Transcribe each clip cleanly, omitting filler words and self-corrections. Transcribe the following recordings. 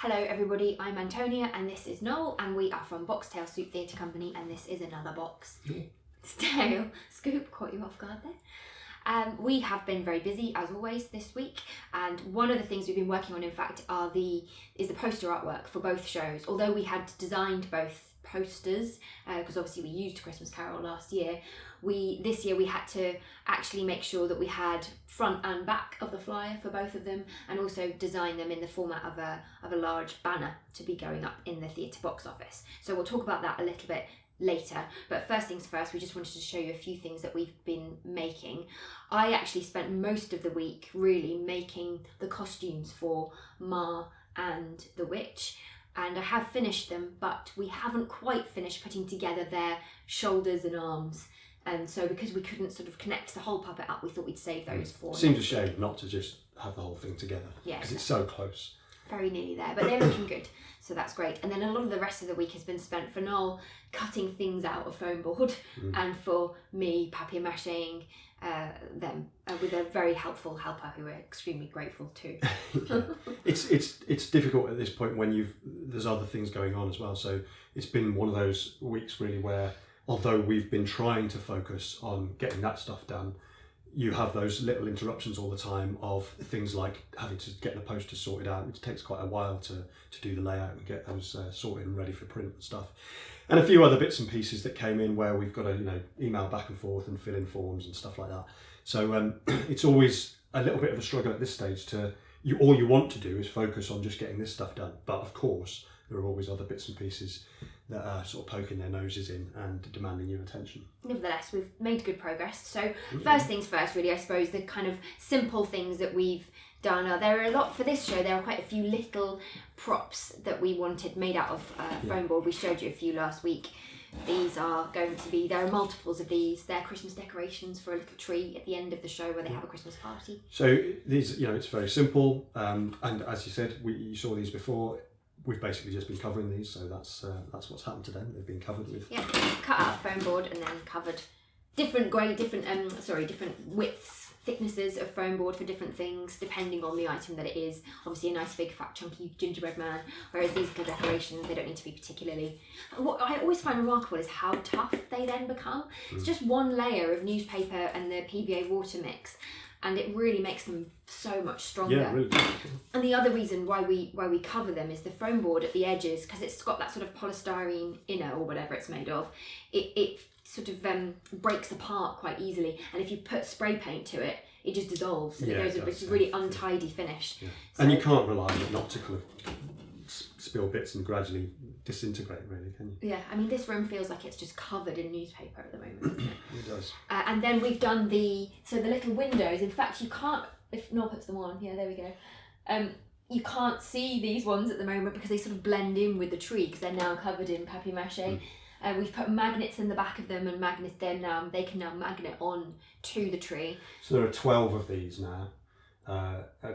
Hello everybody, I'm Antonia and this is Noel and we are from Boxtail Soup Theatre Company and this is another box. Tail scoop, caught you off guard there. We have been very busy as always this week, and one of the things we've been working on in fact is the poster artwork for both shows. Although we had designed both posters, because obviously we used Christmas Carol last year, this year we had to actually make sure that we had front and back of the flyer for both of them, and also design them in the format of a large banner to be going up in the theatre box office. So we'll talk about that a little bit later, but first things first, we just wanted to show you a few things that we've been making. I actually spent most of the week really making the costumes for Ma and the Witch, and I have finished them, but we haven't quite finished putting together their shoulders and arms. And so because we couldn't sort of connect the whole puppet up, we thought we'd save those for Seems a shame not to just have the whole thing together, because it's so close. Very nearly there, but they're looking good, so that's great. And then a lot of the rest of the week has been spent for Noel cutting things out of foam board, and for me papier-mâchéing them with a very helpful helper who we're extremely grateful to. Yeah. It's difficult at this point when there's other things going on as well. So it's been one of those weeks really where, although we've been trying to focus on getting that stuff done, you have those little interruptions all the time of things like having to get the posters sorted out, which takes quite a while to do the layout and get those sorted and ready for print and stuff. And a few other bits and pieces that came in where we've got to email back and forth and fill in forms and stuff like that. So it's always a little bit of a struggle at this stage all you want to do is focus on just getting this stuff done. But of course, there are always other bits and pieces that are sort of poking their noses in and demanding your attention. Nevertheless, we've made good progress. So first things first, really, I suppose the kind of simple things that we've done are, there are a lot for this show. There are quite a few little props that we wanted made out of foam board. We showed you a few last week. These are going to be, there are multiples of these. They're Christmas decorations for a little tree at the end of the show where they have a Christmas party. So these, it's very simple. And as you said, you saw these before. We've basically just been covering these, so that's what's happened to them. They've been covered with cut out foam board and then covered different widths, thicknesses of foam board for different things depending on the item that it is. Obviously a nice big fat chunky gingerbread man, whereas these kind of decorations, they don't need to be particularly. What I always find remarkable is how tough they then become. It's just one layer of newspaper and the PVA water mix, and it really makes them so much stronger. Yeah, really. And the other reason why we cover them is the foam board at the edges, because it's got that sort of polystyrene inner or whatever it's made of. It sort of breaks apart quite easily, and if you put spray paint to it, it just dissolves and it goes with a really untidy finish. Yeah. So, and you can't rely on it not to kind of spill bits and gradually disintegrate, really, can you? Yeah, I mean, this room feels like it's just covered in newspaper at the moment, doesn't it? It does. And then we've done the little windows. In fact, you can't, if Noel puts them on, yeah, there we go. You can't see these ones at the moment because they sort of blend in with the tree because they're now covered in papier-mâché. We've put magnets in the back of them, and magnets they can now magnet on to the tree. So there are 12 of these now.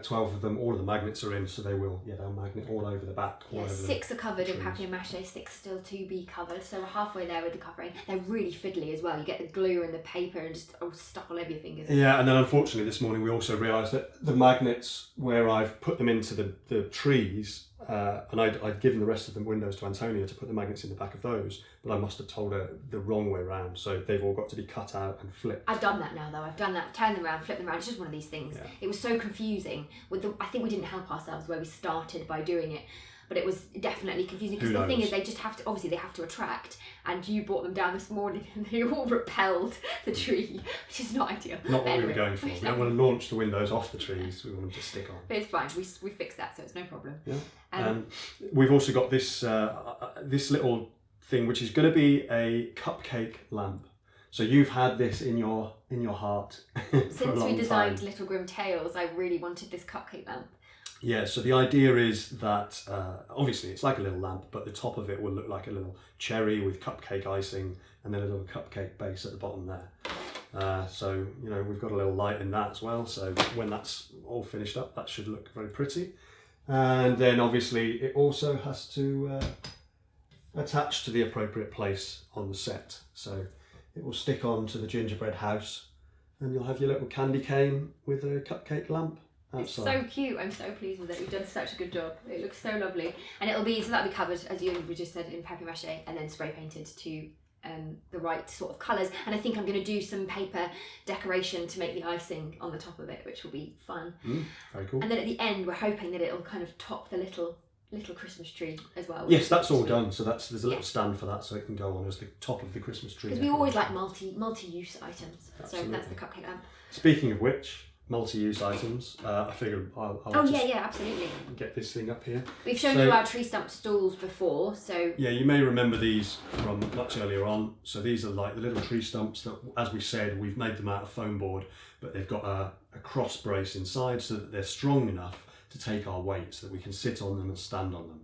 12 of them, all of the magnets are in, so they'll magnet all over the back. Six are covered in papier-mâché, 6 still to be covered, so we're halfway there with the covering. They're really fiddly as well. You get the glue and the paper and just stuck all over your fingers. Yeah, and then unfortunately this morning we also realised that the magnets, where I've put them into the trees, and I'd given the rest of the windows to Antonia to put the magnets in the back of those, but I must have told her the wrong way round, so they've all got to be cut out and flipped. I've done that now though. I've done that, turned them around, flipped them around. It's just one of these things. Yeah. It was so confusing. I think we didn't help ourselves where we started by doing it, but it was definitely confusing because the thing is they just have to, obviously they have to attract, and you brought them down this morning and they all repelled the tree, which is not ideal. Not what we were going for. We don't want to launch the windows off the trees, we want them to stick on. But it's fine, we fixed that, so it's no problem. Yeah. We've also got this this little thing which is going to be a cupcake lamp. So you've had this in your heart since we designed Little Grim Tales. I really wanted this cupcake lamp. Yeah, so the idea is that obviously it's like a little lamp, but the top of it will look like a little cherry with cupcake icing and then a little cupcake base at the bottom there. So we've got a little light in that as well, so when that's all finished up that should look very pretty. And then obviously it also has to attach to the appropriate place on the set, so it will stick on to the gingerbread house and you'll have your little candy cane with a cupcake lamp It's so cute. I'm so pleased with it. We've done such a good job. It looks so lovely. And that'll be covered, as you just said, in papier-mâché and then spray painted to the right sort of colours. And I think I'm going to do some paper decoration to make the icing on the top of it, which will be fun. Very cool. And then at the end, we're hoping that it'll kind of top the little Christmas tree as well. Yes, that's all done. So there's a little stand for that, so it can go on as the top of the Christmas tree. Because we always like multi-use items. Absolutely. So that's the cupcake lamp. Speaking of which, multi-use items. I figured I'll absolutely. get this thing up here. We've shown you our tree stump stools before, so yeah, you may remember these from much earlier on. So these are like the little tree stumps that, as we said, we've made them out of foam board, but they've got a cross brace inside so that they're strong enough to take our weight, so that we can sit on them and stand on them.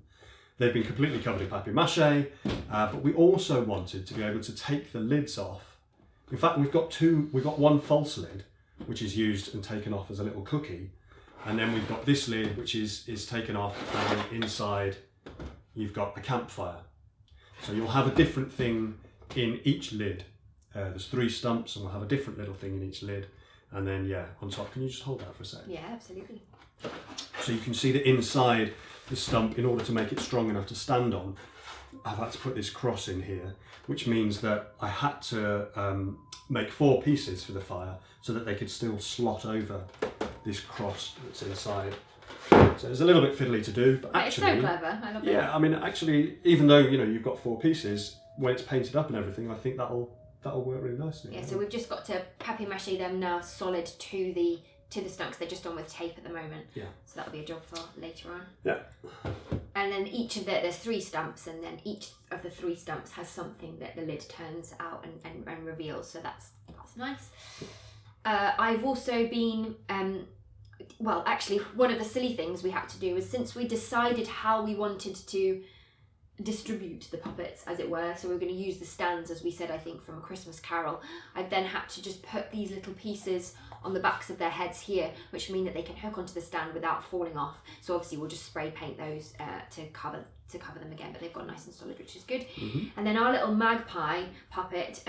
They've been completely covered in papier-mâché, but we also wanted to be able to take the lids off. In fact, we've got one false lid, which is used and taken off as a little cookie, and then we've got this lid, which is taken off, and inside you've got a campfire. So you'll have a different thing in each lid. There's 3 stumps, and we'll have a different little thing in each lid, and then on top. Can you just hold that for a second? Yeah, absolutely. So you can see that inside the stump, in order to make it strong enough to stand on, I've had to put this cross in here, which means that I had to make 4 pieces for the fire so that they could still slot over this cross that's inside. So it's a little bit fiddly to do, but actually, it's so clever. I love it. Yeah, I mean, actually, even though you've got 4 pieces, when it's painted up and everything, I think that'll work really nicely. Yeah, so we've just got to papier-mâché them now solid to the stumps. They're just on with tape at the moment. Yeah. So that'll be a job for later on. Yeah. And then there's 3 stumps, and then each of the 3 stumps has something that the lid turns out and reveals. So that's nice. I've also been actually, one of the silly things we had to do was, since we decided how we wanted to distribute the puppets, as it were, so we were going to use the stands, as we said, I think, from A Christmas Carol, I've then had to just put these little pieces on the backs of their heads here, which mean that they can hook onto the stand without falling off. So obviously we'll just spray paint those to cover them again, but they've got nice and solid, which is good. And then our little Magpie puppet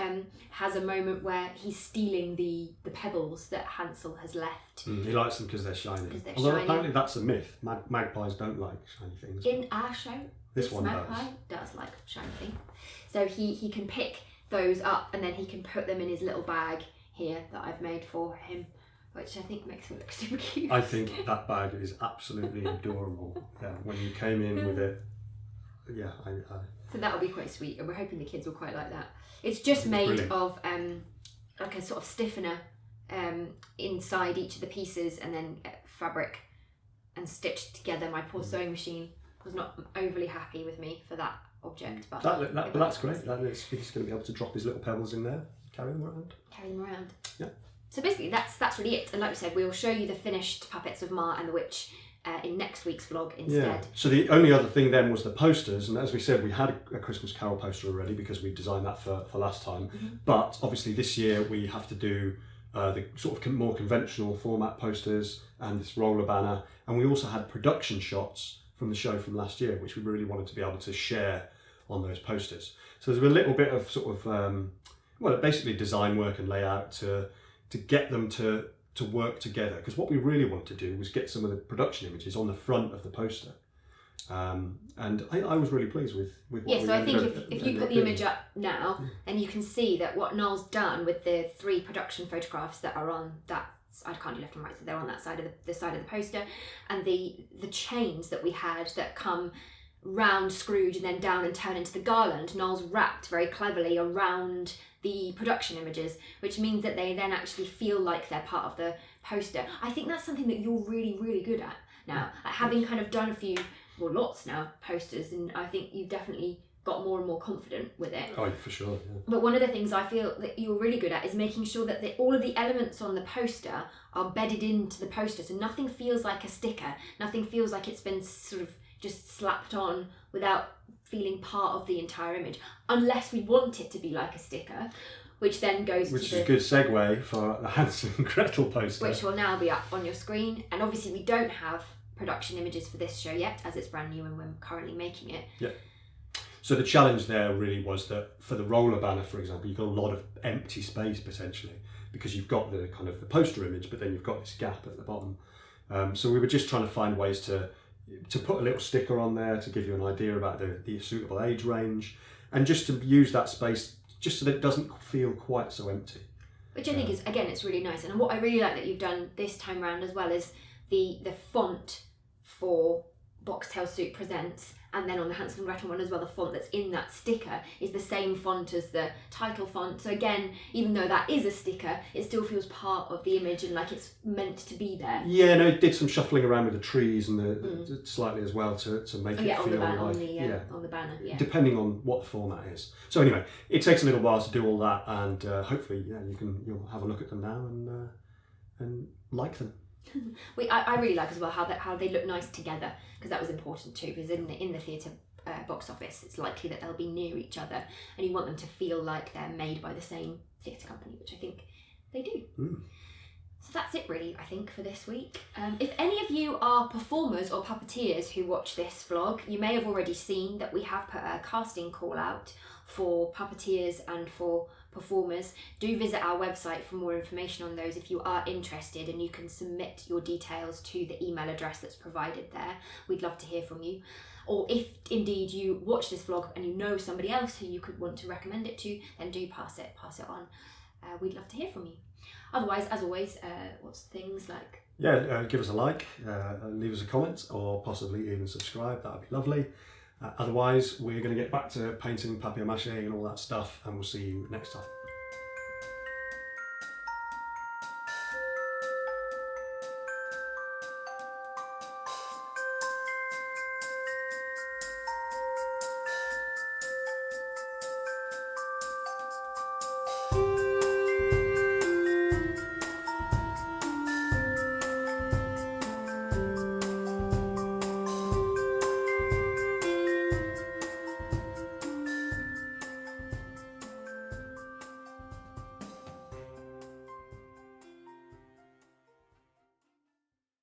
has a moment where he's stealing the pebbles that Hansel has left. He likes them because they're shiny. Although apparently that's a myth. Magpies don't like shiny things. In our show, this one Magpie does like shiny things. So he can pick those up, and then he can put them in his little bag here that I've made for him, which I think makes him look super cute. I think that bag is absolutely adorable. Yeah, when you came in with it, So that'll be quite sweet, and we're hoping the kids will quite like that. It's just made of like a sort of stiffener inside each of the pieces, and then fabric and stitched together. My poor sewing machine was not overly happy with me for that object, but that's great. He's going to be able to drop his little pebbles in there, carry them around. Yeah. So basically, that's really it. And like we said, we'll show you the finished puppets of Ma and the Witch in next week's vlog instead. Yeah. So the only other thing then was the posters, and as we said, we had a Christmas Carol poster already because we designed that for last time. But obviously this year we have to do the sort of more conventional format posters and this roller banner, and we also had production shots from the show from last year, which we really wanted to be able to share on those posters. So there's a little bit of sort of basically design work and layout to get them to work together, because what we really wanted to do was get some of the production images on the front of the poster, and I was really pleased with what we so I think if you put the image up now, then you can see that what Noel's done with the 3 production photographs that are on that, I can't do left and right, so they're on that side of the side of the poster, and the chains that we had that come round Scrooge and then down and turn into the garland, Noel's wrapped very cleverly around the production images, which means that they then actually feel like they're part of the poster. I think that's something that you're really, really good at now, having kind of done a few, lots now, posters, and I think you've definitely got more and more confident with it. Oh, for sure. Yeah. But one of the things I feel that you're really good at is making sure that all of the elements on the poster are bedded into the poster, so nothing feels like a sticker, nothing feels like it's been sort of just slapped on without feeling part of the entire image, unless we want it to be like a sticker, which then goes which to is a good segue for the Hansel and Gretel poster, which will now be up on your screen. And obviously we don't have production images for this show yet, as it's brand new and we're currently making it. Yeah. So the challenge there really was that for the roller banner, for example, you've got a lot of empty space potentially, because you've got the kind of the poster image, but then you've got this gap at the bottom. So we were just trying to find ways to put a little sticker on there to give you an idea about the suitable age range, and just to use that space just so that it doesn't feel quite so empty. Which I think is, again, it's really nice. And what I really like that you've done this time round as well is the font for Boxtail Soup Presents, and then on the Hansel and Gretel one as well, the font that's in that sticker is the same font as the title font. So again, even though that is a sticker, it still feels part of the image and like it's meant to be there. Yeah, no, it did some shuffling around with the trees and the slightly as well to make it feel like on the banner, yeah. Depending on what the format is. So anyway, it takes a little while to do all that, and hopefully, you'll have a look at them now and like them. I really like as well how they look nice together, because that was important too, because in the theatre box office it's likely that they'll be near each other and you want them to feel like they're made by the same theatre company, which I think they do. So that's it really, I think, for this week. If any of you are performers or puppeteers who watch this vlog, you may have already seen that we have put a casting call out for puppeteers and for performers. Do visit our website for more information on those if you are interested, and you can submit your details to the email address that's provided there. We'd love to hear from you. Or if indeed you watch this vlog and you know somebody else who you could want to recommend it to, then do pass it on. We'd love to hear from you. Otherwise, as always, what's things like? Give us a like, leave us a comment, or possibly even subscribe. That would be lovely. Otherwise, we're going to get back to painting, papier-mâché and all that stuff, and we'll see you next time.